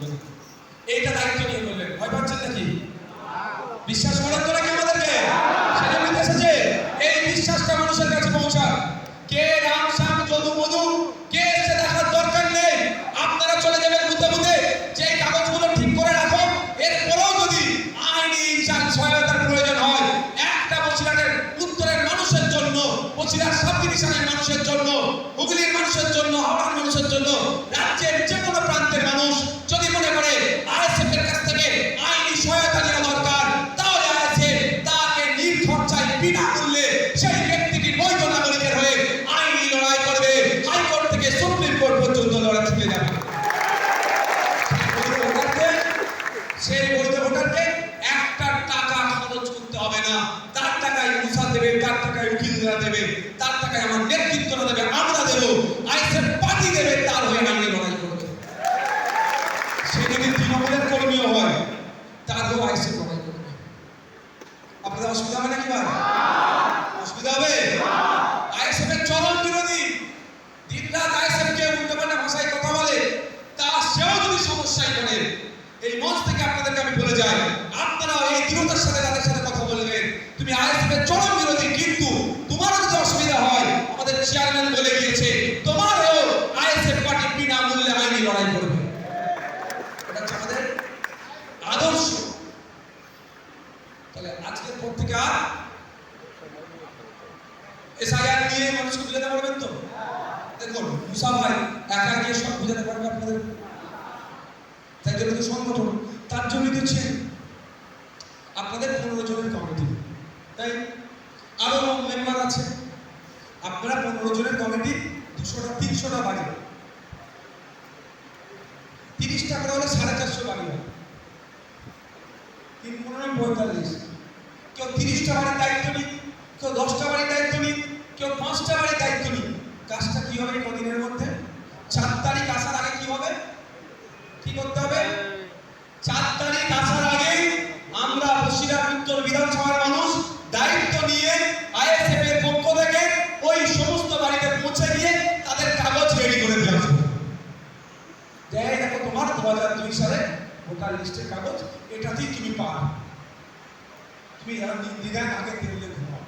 করবে। এইটা দায়িত্ব নিয়ে বললেন। ভয় পাচ্ছেন নাকি? বিশ্বাস করেন তো নাকি আমাদেরকে? সেজন্য এসেছে এই বিশ্বাসটা মানুষের কাছে পৌঁছাক। কে রাম শ্যাম যদু মধু কে এসে দেখার দরকার নেই। আপনারা চলে যাবেন বুঝে বুঝে যে কাগজগুলো ঠিক করে রাখো। এরপরেও যদি আইনি সহায়তার প্রয়োজন হয়, একটা বসিরহাটের উত্তরের মানুষের জন্য, বসিরহাট সাব ডিভিশনের মানুষের জন্য, হুগলির মানুষের জন্য, হাওড়ার মানুষের জন্য, রাজ্যের যে কোনো প্রান্তের মানুষ যদি মনে করে আইএসএফ এর কাছ থেকে আইনি সহায়তা নেওয়া দরকার, তাহলে আইএসএফ তাকে নির্খরচায় বিনামূল্যে সেই ব্যক্তিটির বৈধ নাগরিকের হয়ে আইনি লড়াই করবে। হাইকোর্ট থেকে সুপ্রিম কোর্ট পর্যন্ত লড়াই ছুটে যাবে। সেই বৈধ ভোটারকে একটা টাকা খরচ করতে হবে না। তার টাকায় মুসা দেবে, তার টাকায় উকিলরা দেবে, তার টাকায় আমার নেতৃত্বরা দেবে, আমরা দেবো, আইএসএফ পার্টি দেবে, তার হয়ে আইনি লড়াই করবে। সে যদি তৃণমূলের কর্মীও হয়, তারও আইএসএফ লড়াই করবে। আপনাদের অসুবিধা হবে নাকি ভাই? অসুবিধা হবে? আইএসএফ এর চরম বিরোধী, দিনরাত আইএসএফ কে উল্টোপাল্টা ভাষায় কথা বলে, তা সেও যদি সমস্যায় পড়ে, এই মঞ্চ থেকে আপনাদেরকে আমি বলে যাই, আপনারাও এই দৃঢ়তার সাথে তাদের সাথে কথা বলবেন। তুমি আইএসএফ এর চরম বিরোধী, কিন্তু তোমারও যদি অসুবিধা হয়, আমাদের চেয়ারম্যান বলে গিয়েছে, তোমারও আইএসএফ পার্টি বিনামূল্যে আইনি লড়াই করবে। এটা হচ্ছে আমাদের আদর্শ। তাহলে আজকের পর থেকে আর এসআইআর নিয়ে মানুষকে বুঝাতে পারবেন তো? দেখুন, মুসা ভাই একা গিয়ে সব বুঝাতে পারবে আপনাদের? তাই জন্য তো সংগঠন, তার জন্যই তো ছিলেন আপনাদের 15 জনের কমিটি, তাই আরো মেম্বার আছে। আপনারা 15 জনের কমিটি 200টা 300টা বাড়ি, 30টা করে হলে 450 বাড়ি হয়, 3 15 45। কেউ 30টা বাড়ির দায়িত্ব নিক, কেউ 10টা বাড়ির দায়িত্ব নিক, কেউ 5টা বাড়ির দায়িত্ব নিক। কাজটা কি হবে কদিনের মধ্যে? 4 তারিখ আসার আগে কি হবে? কি করতে হবে? 4 তারিখ আসার আগে আমরা বসিরহাট উত্তর বিধানসভার মানুষ দায়িত্ব নিয়ে আইএসএফ এর পক্ষ থেকে ওই সমস্ত বাড়িতে পৌঁছে গিয়ে তাদের কাগজ রেডি করে দিয়ে আসবো। দেয় দেখো তোমার 2002 সালে ভোটার লিস্টের কাগজ, এটাতেই তুমি পাও। তুমি যারা নির্দ্বিধায় আগে টেবিলে ঘুমাও।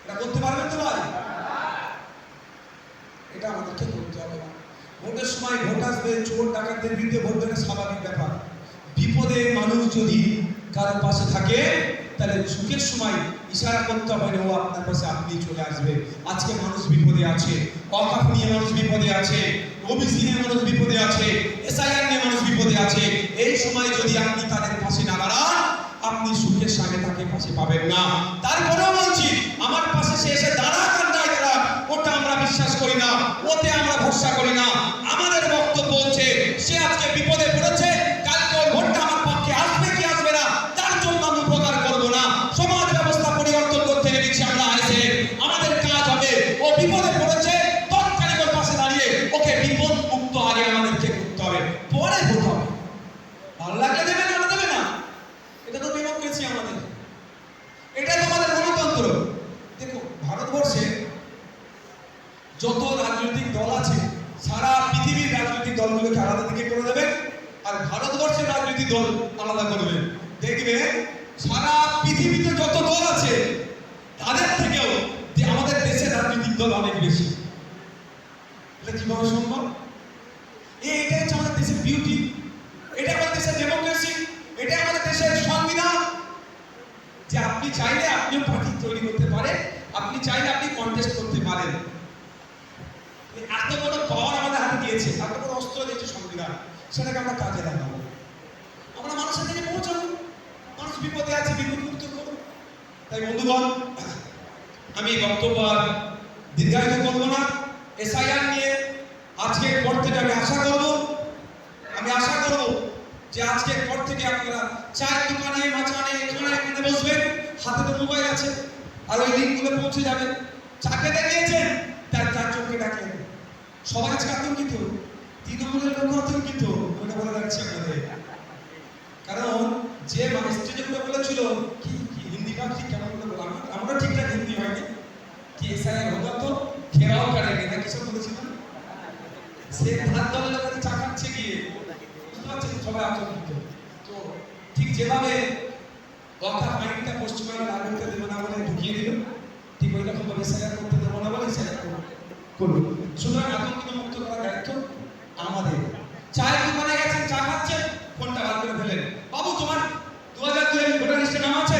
এটা করতে পারবেন তো ভাই? এটা আমাদেরকে করতে হবে না। ভোটের সময় ভোট আসবে, চোর ডাকাতদের বিরুদ্ধে ভোট দেওয়া স্বাভাবিক ব্যাপার। বিপদে মানুষ যদি কারো পাশে থাকে, তাহলে সুখের সময় ইশারা করতে হবে না, ও আপনার পাশে, আপনি চলে আসবে। আজকে মানুষ বিপদে আছে, ওয়াকফ নিয়ে মানুষ বিপদে আছে, ওবিসি নিয়ে মানুষ বিপদে আছে, এসআইআর নিয়ে মানুষ বিপদে আছে। এই সময় যদি আপনি তাদের পাশে না দাঁড়ান, আপনি সুখের সঙ্গে তাকে পাশে পাবেন না। তারপরেও বলছি, আমার পাশে সে এসে দাঁড়াক আর নাই দাঁড়াক, ওটা আমরা বিশ্বাস করি না, ওতে আমরা ভরসা করি না। আমাদের বক্তব্য হচ্ছে, সে আজকে বিপদে পড়েছে, কালকে ওর ভোটটা আমার পক্ষে আসবে কি আসবে না, তার জন্য আমি উপকার করবো না। সমাজ ব্যবস্থা পরিবর্তন করতে গেছি আমরা আইএসএফ। আমাদের কাজ হবে, ও বিপদে পড়েছে, তৎকালীন ওর পাশে দাঁড়িয়ে ওকে বিপদ মুক্ত আগে আমাদেরকে করতে হবে, পরে ভোট হবে। ভালো লাগলে দেবে না, দেবে না, এটা তো ডেমোক্রেসি আমাদের, এটা তোমাদের গণতন্ত্র। দেখো, ভারতবর্ষে যত রাজনৈতিক দল আছে, সারা পৃথিবীর রাজনৈতিক দলগুলোকে আলাদা দিকে করে দেবে, আর ভারতবর্ষের রাজনৈতিক দল আলাদা করবে। দেখবে সারা পৃথিবীতে যত দল আছে, তাদের থেকেও আমাদের দেশের রাজনৈতিক দল অনেক বেশি। এটা কিভাবে সম্ভব? এটাই হচ্ছে আমাদের দেশের বিউটি, এটা আমাদের দেশের ডেমোক্রেসি, এটা আমাদের দেশের সংবিধান। যে আপনি চাইলে আপনিও পার্টি তৈরি করতে পারেন, আপনি চাইলে আপনি কন্টেস্ট করতে পারেন। এত বড় পাওয়ার আমাদের হাতে দিয়েছে, এত বড় অস্ত্র দিয়েছে সংবিধান, সেটাকে আমরা কাজে লাগাবো। আমরা মানুষের কাছে পৌঁছাবো, মানুষ বিপদে আছে, বিপদ মুক্ত করবো। তাই বন্ধুগণ, আমি বক্তব্য আর দীর্ঘায়িত করবো না। এসআইআর নিয়ে আজকের পর থেকে আমি আশা করবো যে আজকের পর থেকে আপনারা চায়ের দোকানে, মাঝখানে, এখানে বসবেন, হাতে তো মোবাইল আছে, আর ওই লিঙ্কগুলো পৌঁছে যাবে। চা খেতে গিয়েছেন, তার 4 জনকে ডাকলেন। সবাই আজকে আতঙ্কিত, তৃণমূলের লোক আতঙ্কিত, ওটা বলে রাখছি আপনাদের। কারণ যে স্টেজে বলেছিল কি হিন্দিটা ঠিক কেমন করে বললাম, আমরা ঠিকঠাক হিন্দি হয়নি, কি এসআইআর হতো তো ঘেরাও করেনি না, কিছু বলেছিলাম। সে ধার দলের কাছে চা খাচ্ছে গিয়ে সবাই আতঙ্কিত। তো ঠিক যেভাবে ওয়াকা আইনটা পশ্চিমবঙ্গের নাগরিকদের দেবে না বলে ঢুকিয়ে দিল, ঠিক ওই রকম ভাবে এসআইআর করতে দেবো না বলে এসআইআর করুন। সুতরাং আতঙ্কিত মুক্ত করার দায়িত্ব আমাদের। চায়ের দোকানে গেছেন, চা খাচ্ছেন, ফোনটা বার করে ফেলেন, বাবু তোমার 2002 ভোটার লিস্টে নাম আছে,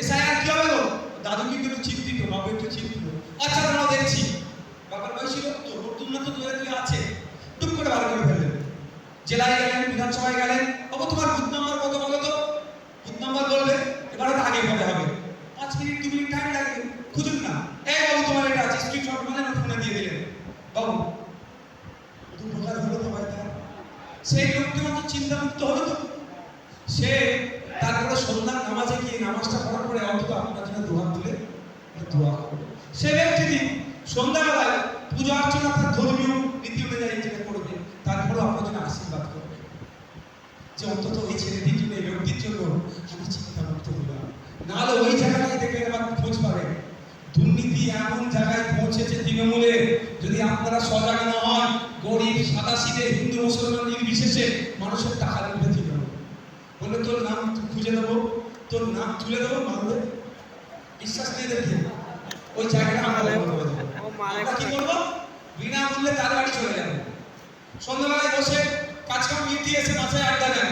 এসআইআর কি হবে গো? দাদু কিন্তু একটু চিন্তিত, বাবু একটু চিন্তিত, আচ্ছা দাঁড়াও দেখছি। বাবার বয়সী লোক তো, নতুন না তো 2002 আছে, টুক করে বার করে ফেললেন। জেলায় গেলেন, বিধানসভায় গেলেন, বাবু তোমার বুথ নাম্বার কত বলো তো? বুথ নাম্বার বলবে, এবারে তো আগে বলে হবে, 5 মিনিট 2 মিনিট টাইম লাগবে, খুঁজুন না, এই বাবু তোমার এটা আছে, স্ক্রিনশট মানে ফোনে দিয়ে দিলেন, বাবু দু প্রকার হলো তো ভাই। সেই লোকটি মতো চিন্তা মুক্ত হলো তো, সে তারপরে সন্ধ্যার নামাজে গিয়ে নামাজটা পড়ার পরে অন্তত আপনার জন্য দোয়া তুলে দোয়া করবে। সে ব্যক্তি সন্ধ্যাবেলায় পূজা অর্চনা তার ধর্মীয় নীতি অনুযায়ী যেটা করবে, তারপরেও আপনার জন্য আশীর্বাদ করবে যে অন্তত ওই ছেলেটির জন্য, এই ব্যক্তির জন্য আমি চিন্তা মুক্ত হলাম। নাহলে ওই জায়গায় দেখে আবার খোঁজ পাবেন। দুর্নীতি এমন জায়গায় পৌঁছেছে তৃণমূলে, যদি আপনারা সজাগ না হন, গরিব সাদাসিদে হিন্দু মুসলমান নির্বিশেষে মানুষের টাকা লুটে তৃণমূল বলে তোর নাম খুঁজে দেবো, তোর নাম তুলে দেবো, মানবে বিশ্বাস নেই দেখে ওই জায়গাটা আমরা কি করবো? বিনামূল্যে তার বাড়ি চলে যাবে, সন্ধ্যাবেলায় বসে কাজকাম মিটিয়ে এসে মাথায় আড্ডা দেন,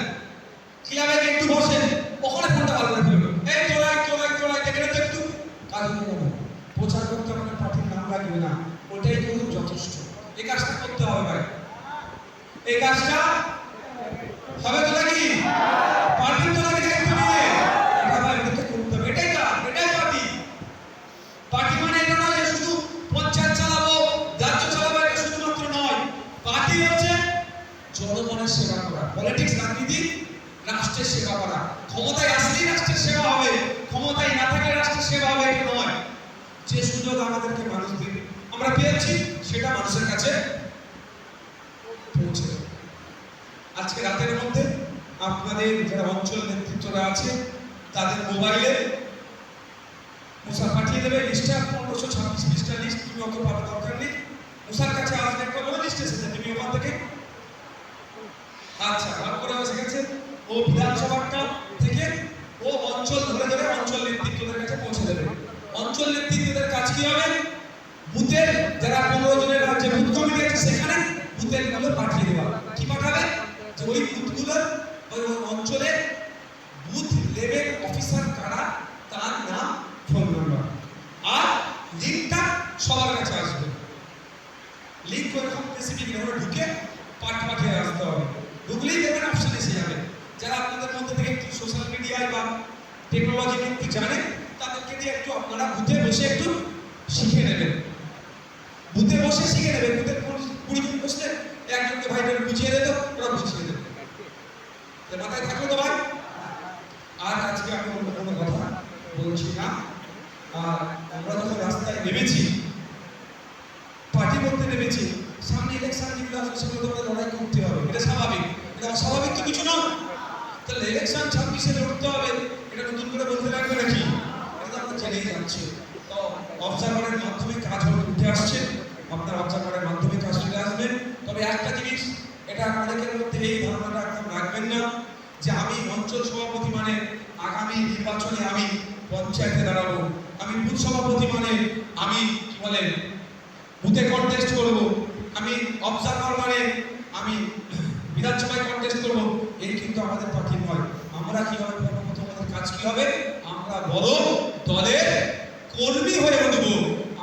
ক্লাবে একটু বসেন, ওখানে ফোনটা ভালো করে ফেলবেন, এই তোরাই তোরাই তোরাই দেখে তো একটু কাজ হয়ে যাবে। প্রচার করতে আপনার পার্টির নাম লাগবে না, ওটাই কিন্তু যথেষ্ট। এই কাজটা করতে হবে ভাই, এই কাজটা হবে তো নাকি? পার্টির তো নাকি দায়িত্ব নিয়ে এটা ভাই করতে হবে, এটাই কাজ, এটাই পার্টি। পার্টি মানে এটা নয় যে শুধু পঞ্চায়েত চালাবো, রাজ্য চালাবো, এটা শুধুমাত্র নয়। পার্টি হচ্ছে জনগণের সেবা করা, পলিটিক্স রাজনীতি রাষ্ট্রের সেবা করা। ক্ষমতায় আসলেই রাষ্ট্রের সেবা হবে, ক্ষমতায় না থাকলে রাষ্ট্রের সেবা হবে এটা নয়। যে সুযোগ আমাদেরকে মানুষ দিবে, আমরা পেয়েছি, সেটা মানুষের কাছে পৌঁছে দেবে। আজকে রাতের মধ্যে আপনাদের যারা অঞ্চল নেতৃত্বরা আছে তাদের মোবাইলে মুসা পাঠিয়ে দেবে লিস্টটা, 1526 পৃষ্ঠা লিস্ট, তুমি অত পাওয়ার দরকার নেই, মুসার কাছে আসলে একটা বড় লিস্ট এসেছে, তুমি ওখান থেকে আচ্ছা ভাগ করে বসে গেছে, ও বিধানসভাটা থেকে ও অঞ্চল ধরে ধরে অঞ্চল নেতৃত্বদের কাছে পৌঁছে দেবে। অঞ্চল নেতৃত্বদের কাজ কি হবে? বুথের যারা 15 জনের যে বুথ কমিটি আছে সেখানে বুথের গুলো পাঠিয়ে দেওয়া। কি পাঠাবে? যে ওই বুথগুলোর ওই অঞ্চলে বুথ লেভেল অফিসার কারা, তার নাম, ফোন নাম্বার, আর লিঙ্কটা সবার কাছে আসবে। লিঙ্ক ওরকম স্পেসিফিক ভাবে ঢুকে পাঠিয়ে আসতে হবে। ঢুকলেই দেখবেন অপশন এসে যাবে। যারা আপনাদের মধ্যে থেকে একটু সোশ্যাল মিডিয়ায় বা টেকনোলজি একটু জানেন, তাদেরকে দিয়ে একটু আপনারা বুথে বসে একটু শিখে নেবেন। বুথে বসে শিখে নেবেন। বুথে 20 জন বসলে একজনকে ভাইটাকে বুঝিয়ে দিত, ওরা বুঝিয়ে দেবে। মাথায় থাকলো তো ভাই? আর আজকে আমি অন্য কোনো কথা বলছি না। আর আমরা যখন রাস্তায় নেমেছি, পার্টি করতে নেমেছি, সামনে ইলেকশন যেগুলো আসবে সেগুলো তো লড়াই করতে হবে, এটা স্বাভাবিক। এটা অস্বাভাবিক তো কিছু না। তাহলে ইলেকশন 26-এ লড়তে হবে, এটা নতুন করে বলতে লাগবে নাকি? এটা তো আমরা জেনেই যাচ্ছি। তো অবজারভারের মাধ্যমে কাজ উঠে আসছে, আপনার অবজারভারের মাধ্যমে কাজ চলে আসবেন। তবে একটা জিনিস, এটা আপনাদের মধ্যে এই ধারণাটা একদম রাখবেন না যে আমি অঞ্চল সভাপতি মানে আগামী নির্বাচনে আমি পঞ্চায়েতে দাঁড়াবো, আমি বুথ সভাপতি মানে আমি কি বলেন বুথে কন্টেস্ট করব, আমি অবজারভার মানে আমি বিধানসভায় কন্টেস্ট করব। এই কিন্তু আমাদের পার্টি নয়। আমরা কি হবে? প্রথম আমাদের কাজ কি হবে? আমরা বড় দলের কর্মী হয়ে উঠব,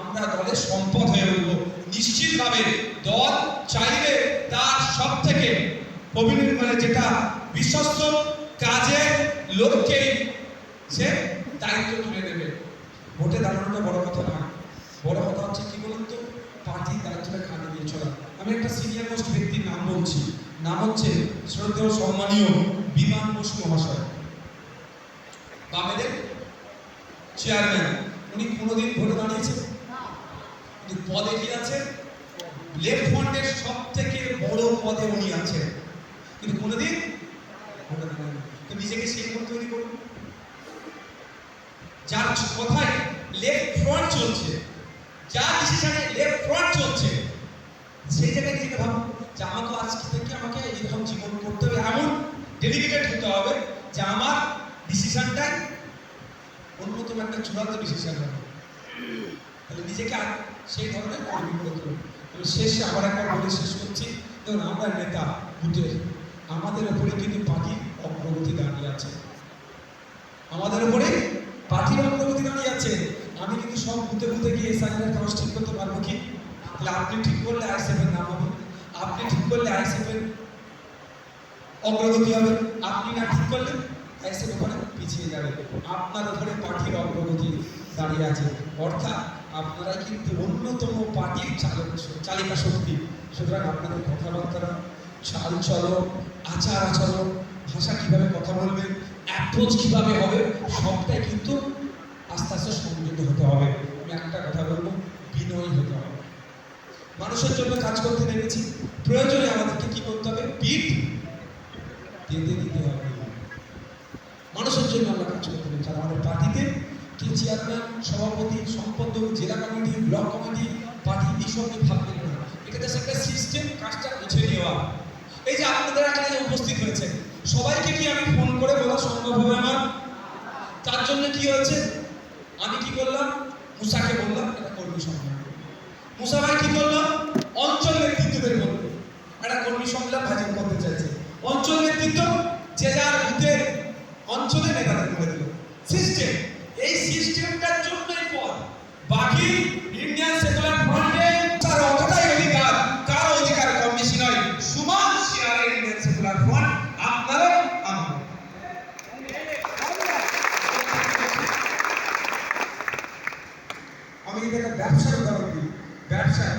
আমরা দলের সম্পদ হয়ে উঠব। নিশ্চিতভাবে দল চাইলে তার সব থেকে প্রবীণ মানে যেটা বিশ্বস্ত কাজের লোককে সে দায়িত্ব তুলে দেবে। ভোটে দাঁড়ানোটা বড় কথা না, বড় কথা হচ্ছে কি বলুন তো, পার্টির দায়িত্বটা খানে দিয়ে চলা। আমি একটা সিনিয়র মোস্ট ব্যক্তির নাম বলছি, নাম হচ্ছে শ্রদ্ধেয় সম্মানীয় বিমান বসু মহাশয়, বামেদের চেয়ারম্যান। উনি কোনোদিন ভোটে দাঁড়িয়েছেন? কিন্তু পদে কি আছে? লেফট ফ্রন্টের সব থেকে বড় পদে উনি আছেন, কিন্তু কোনোদিন ভোটে দাঁড়ান। তো নিজেকে সেই মতো তৈরি করুন, যার কথায় লেফট ফ্রন্ট চলছে, যার ডিসিশনে লেফট ফ্রন্ট চলছে, সেই জায়গায় নিজেকে ভাবুন যে আমাকে আজকে থেকে আমাকে এরকম জীবন করতে হবে, এমন ডেডিকেটেড হতে হবে যে আমার ডিসিশনটাই অন্যতম একটা চূড়ান্ত ডিসিশন হবে। তাহলে নিজেকে সেই ধরনের কর্মী করে তুলুন। তবে শেষে আবার একবার বলে শেষ করছি, দেখুন আমরা নেতা বুথের, আমাদের ওপরে কিন্তু পার্টির অগ্রগতি দাঁড়িয়ে আছে, আমাদের ওপরে পার্টির অগ্রগতি দাঁড়িয়ে আছে। আমি কিন্তু সব বুথে বুথে গিয়ে এসআইআর কাগজ ঠিক করতে পারবো কি? তাহলে আপনি ঠিক করলে আইএসএফের নাম হবে, আপনি ঠিক করলে আইএসএফের অগ্রগতি হবে, আপনি না ঠিক করলে আইএসএফ ওখানে পিছিয়ে যাবে। আপনার ওখানে পার্টির অগ্রগতি দাঁড়িয়ে আছে, অর্থাৎ আপনারাই কিন্তু অন্যতম পার্টির চালিকা শক্তি। সুতরাং আপনাদের কথাবার্তা, চাল চলন, আচার আচরণ, ভাষা কীভাবে কথা বলবেন, অ্যাপ্রোচ কীভাবে হবে, সবটাই কিন্তু আস্তে আস্তে সংযত হতে হবে। আমি একটা কথা বলবো, বিনয়ী হতে হবে। মানুষের জন্য কাজ করতে নেমেছি, প্রয়োজনে আমাদেরকে কি করতে হবে? পিঠ পেতে দিতে হবে। মানুষের জন্য আমরা কাজ করতে নেমেছি। আর আমাদের পার্টিতে কে চেয়ারম্যান, সভাপতি, সম্পাদক, জেলা কমিটি, ব্লক কমিটি, পার্টি এইসব নিয়ে ভাববেন না। এটা জাস্ট একটা সিস্টেম, কাজটা গুছিয়ে নেওয়া। এই যে আপনাদের এখানে উপস্থিত হয়েছে, সবাইকে কি আমি ফোন করে বলা সম্ভব হবে আমার? তার জন্য কি হয়েছে, আমি কি করলাম, মুসাকে বললাম একটা কর্মী সম্মেলন, মুসা ভাই কি করলাম, অঞ্চল নেতৃত্বদের বলল একটা কর্মী সম্মেলন ভাজন করতে চাইছে। অঞ্চল নেতৃত্ব যে যার বুথের অঞ্চলের নেতাদের করে দিল। সিস্টেম, এই সিস্টেমটার জন্যই পর বাকি ইন্ডিয়ান সেকুলার ফ্রন্টে তার অতটাই অধিকার, কারো অধিকার কম বেশি নয়, সমান শেয়ারে ইন্ডিয়ান সেকুলার ফ্রন্ট আপনারা আমার। আমি এটা ব্যবসার উদাহরণ দিই। ব্যবসায়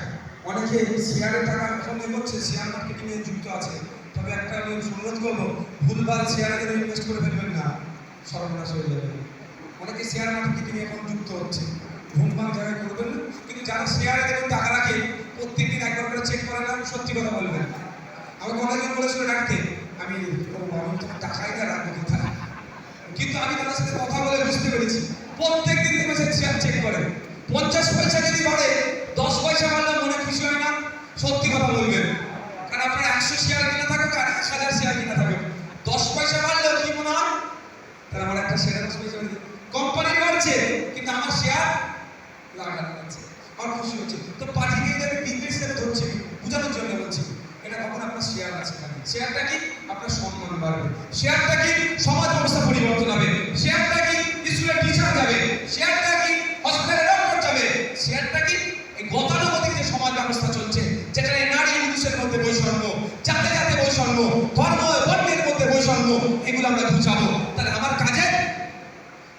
অনেকে শেয়ারের টাকা এখন হচ্ছে, শেয়ার মার্কেটিং এ যুক্ত আছে। তবে একটা আমি অনুরোধ করবো, ভুলভাল শেয়ারে যেন ইনভেস্ট করে ফেলবেন না, সর্বনাশ হয়ে যাবে। অনেকে শেয়ার মার্কেটিং এ এখন যুক্ত হচ্ছে, ভুলভাল জায়গায় করবেন না। কিন্তু যারা শেয়ারে দেখুন টাকা রাখে, প্রত্যেকদিন একবার করে চেক করে না, সত্যি কথা বলবেন। আমাকে অনেকজন বলেছিল রাখতে, আমি টাকাই না রাখবো কোথায়। কিন্তু আমি তাদের সাথে কথা বলে বুঝতে পেরেছি, প্রত্যেকদিন তুমি শেয়ার চেক করে 50 পয়সা যদি বাড়ে, 10 পয়সা বাড়লে মনে খুশি হয় না? সত্যি কথা বলবেন। কারণ আপনার 100 শেয়ার কিনা থাকুক আর 1000 শেয়ার কিনা থাকুক, 10 পয়সা বাড়লেও কি মনে হয়? তাহলে আমার একটা শেয়ার 10 পয়সা কোম্পানি বাড়ছে, কিন্তু আমার শেয়ার লাগানো আছে, আমার খুশি হচ্ছে। তো পার্টি নিয়ে আমি বিজনেস হিসেবে ধরছি, বোঝানোর জন্য বলছি, এটা কখন আপনার শেয়ার আছে। শেয়ারটা কি? আপনার সম্মান বাড়বে। শেয়ারটা কি? সমাজ ব্যবস্থা পরিবর্তন হবে। শেয়ারটা কি? স্কুলের টিচার যাবে। শেয়ারটা কি? হসপিটালে ডক্টর যাবে। শেয়ারটা কি? এই গতানুগতিক যে সমাজ ব্যবস্থা চলছে, যেখানে নারী পুরুষের মধ্যে বৈষম্য, জাতে জাতে বৈষম্য, ধর্ম বর্ণের মধ্যে বৈষম্য, এগুলো আমরা ঘুচাবো। তাহলে আমার কাজে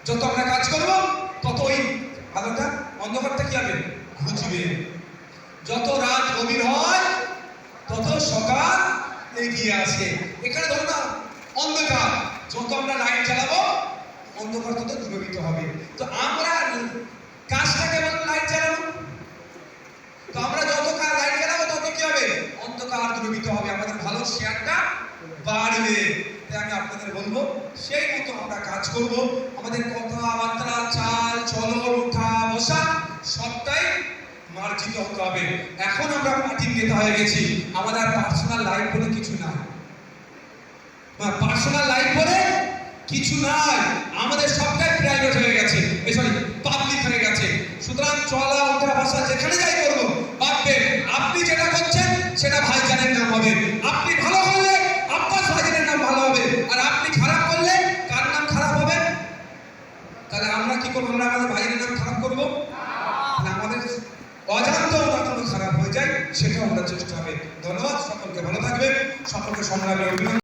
যত আমরা কাজ করবো, তত ওই আলোটা, অন্ধকারটা কি হবে? ঘুচবে। যত রাত গভীর হয়, তত সকাল এগিয়ে আসে। এখানে ধরো না অন্ধকার, যত আমরা লাইট জ্বালাবো, অন্ধকার তত দূরীভূত হবে। তো আমরা কাজটাকে বলবো লাইট জ্বালানো। তো আমরা যত লাইট জ্বালাবো, তত কি হবে? অন্ধকার দূরীভূত হবে, আমাদের ভালো শেয়ারটা বাড়বে। তাই আমি আপনাদের বলবো, সেই মতো আমরা কাজ করব। আমাদের কথাবার্তা, চাল চলন, উঠা বসা সবটাই মার্জিত হতে হবে। এখন আমরা পার্টির নেতা হয়ে গেছি, আমাদের পার্সোনাল লাইফ বলে কিছু নাই। পার্সোনাল লাইফ বলে কিছু নাই, আমাদের সবটাই প্রাইভেট হয়ে গেছে, সরি পাবলিক হয়ে গেছে। সুতরাং চলা উঠা বসা যেখানে যাই করবো, ভাববেন আপনি যেটা করছেন সেটা ভাইজানের নাম হবে। আপনি ভালো করলে আব্বাস ভাইজানের নাম ভালো হবে, আর আপনি খারাপ করলে কার নাম খারাপ হবে? তাহলে আমরা কি করবো? আমরা আমাদের ভাইজানের নাম খারাপ করবো? আমাদের অজান্ত খারাপ হয়ে যায়, সেটাও আমরা চেষ্টা হবে। ধন্যবাদ, সকলকে ভালো থাকবে, সকলকে সংগ্রামে অভিনন্দন।